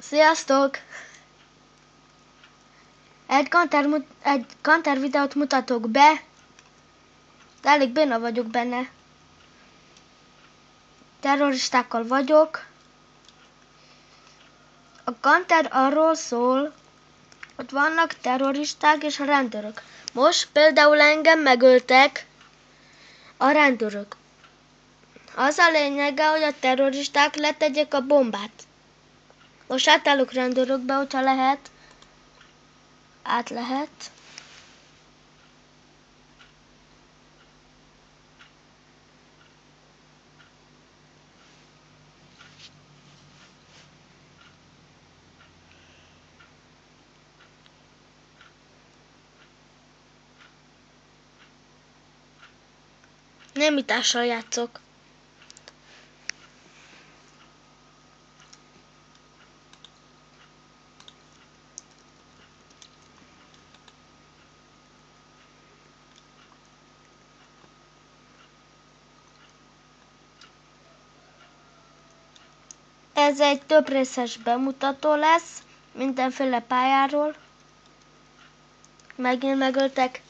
Sziasztok! Egy Kanter videót mutatok be, de elég béna vagyok benne. Terroristákkal vagyok. A Kanter arról szól, hogy vannak terroristák és a rendőrök. Most például engem megöltek a rendőrök. Az a lényege, hogy a terroristák letegyék a bombát. Most átállok rendőrökbe, hogyha lehet. Át lehet. Némítással játszok. Ez egy több részes bemutató lesz, mindenféle pályáról. Megint megöltek